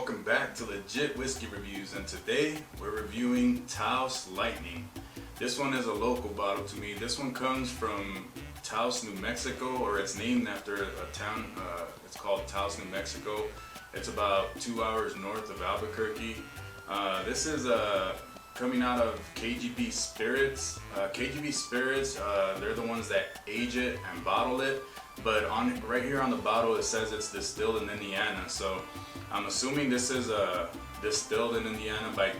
welcome back to Legit Whiskey Reviews, and today we're reviewing Taos Lightning. This one is a local bottle to me. This one comes from Taos, New Mexico, or it's named after a town. It's called Taos, New Mexico. It's about 2 hours north of Albuquerque. This is coming out of KGB Spirits. KGB Spirits, they're the ones that age it and bottle it. But right here on the bottle it says it's distilled in Indiana, so I'm assuming this is distilled in Indiana by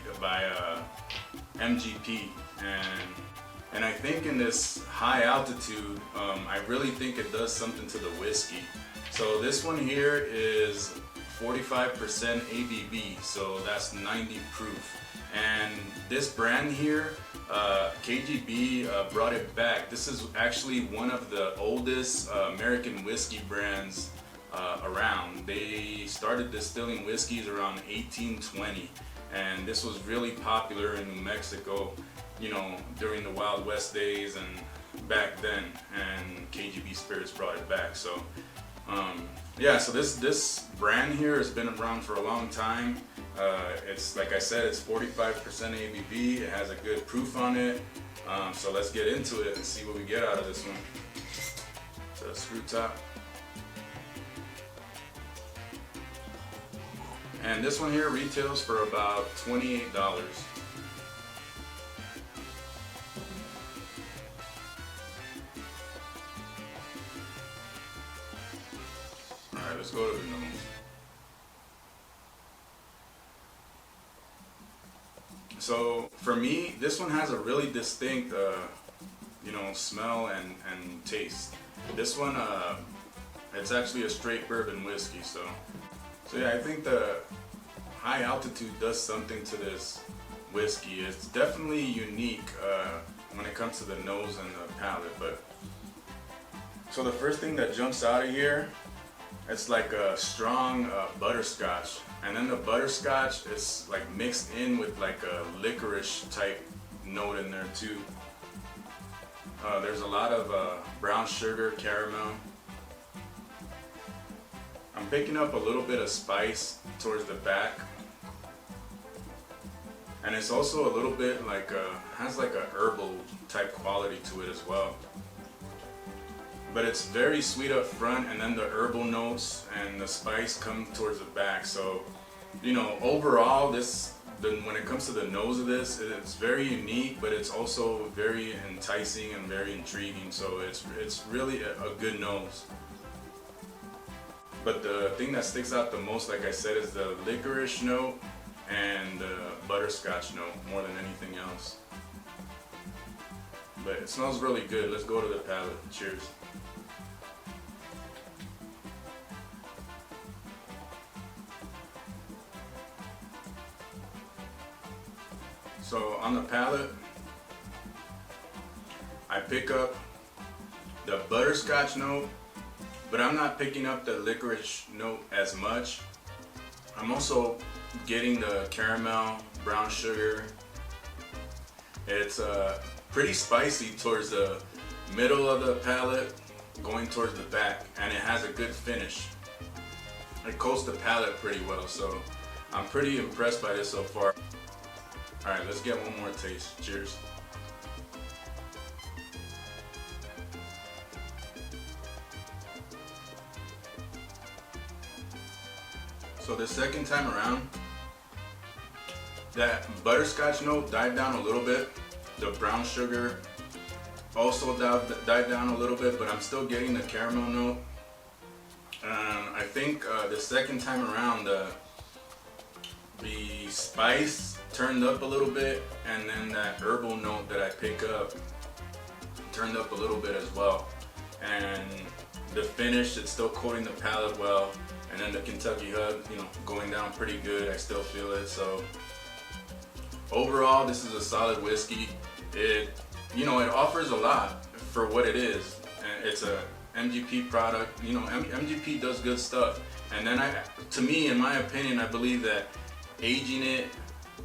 MGP, and I think in this high altitude, I really think it does something to the whiskey. So this one here is 45% ABV, so that's 90 proof. And this brand here, KGB brought it back. This is actually one of the oldest American whiskey brands around. They started distilling whiskeys around 1820, and this was really popular in New Mexico, you know, during the Wild West days and back then, and KGB Spirits brought it back. So yeah, so this brand here has been around for a long time. It's, like I said, it's 45% ABV. It has a good proof on it. So let's get into it and see what we get out of this one. So screw top. And this one here retails for about $28. Alright, let's go to the nose. So for me, this one has a really distinct, smell and taste. This one, it's actually a straight bourbon whiskey. So yeah, I think the high altitude does something to this whiskey. It's definitely unique when it comes to the nose and the palate. But so the first thing that jumps out of here, it's like a strong butterscotch, and then the butterscotch is like mixed in with like a licorice type note in there too. There's a lot of brown sugar, caramel. I'm picking up a little bit of spice towards the back, and it's also a little bit like has like a herbal type quality to it as well. But it's very sweet up front, and then the herbal notes and the spice come towards the back. So, you know, overall, when it comes to the nose of this, it's very unique, but it's also very enticing and very intriguing. So it's really a good nose. But the thing that sticks out the most, like I said, is the licorice note and the butterscotch note more than anything else. But it smells really good. Let's go to the palate. Cheers. So on the palate, I pick up the butterscotch note, but I'm not picking up the licorice note as much. I'm also getting the caramel, brown sugar. It's pretty spicy towards the middle of the palate, going towards the back, and it has a good finish. It coats the palate pretty well, so I'm pretty impressed by this so far. Alright, let's get one more taste. Cheers. So the second time around, that butterscotch note died down a little bit. The brown sugar also died down a little bit, but I'm still getting the caramel note. I think the second time around, the spice turned up a little bit, and then that herbal note that I pick up turned up a little bit as well. And the finish, it's still coating the palate well, and then the Kentucky Hug, going down pretty good. I still feel it. So overall, this is a solid whiskey. It offers a lot for what it is, and it's a MGP product. MGP does good stuff. And then to me, in my opinion, I believe that aging it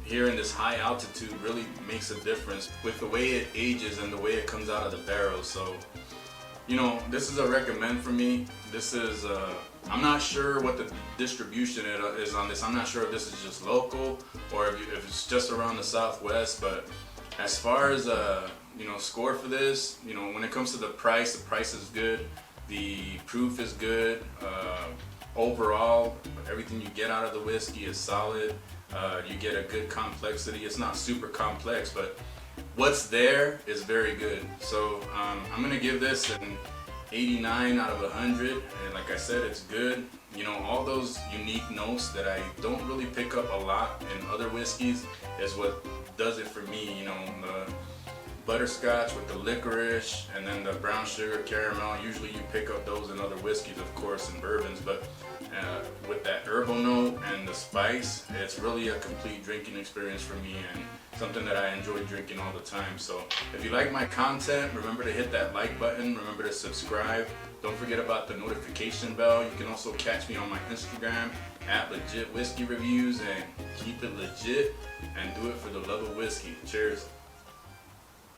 here in this high altitude really makes a difference with the way it ages and the way it comes out of the barrel. So, this is a recommend for me. This is I'm not sure what the distribution is on this. I'm not sure if this is just local or if it's just around the Southwest. But as far as score for this, when it comes to the price is good. The proof is good. Overall, everything you get out of the whiskey is solid. You get a good complexity. It's not super complex, but what's there is very good. So I'm gonna give this an 89 out of 100, and like I said, it's good. All those unique notes that I don't really pick up a lot in other whiskeys is what does it for me. The butterscotch with the licorice and then the brown sugar caramel. Usually you pick up those in other whiskeys, of course, and bourbons, but with that herbal note and the spice, it's really a complete drinking experience for me and something that I enjoy drinking all the time. So if you like my content, remember to hit that like button, remember to subscribe. Don't forget about the notification bell. You can also catch me on my Instagram at LegitWhiskeyReviews, and keep it legit and do it for the love of whiskey. Cheers.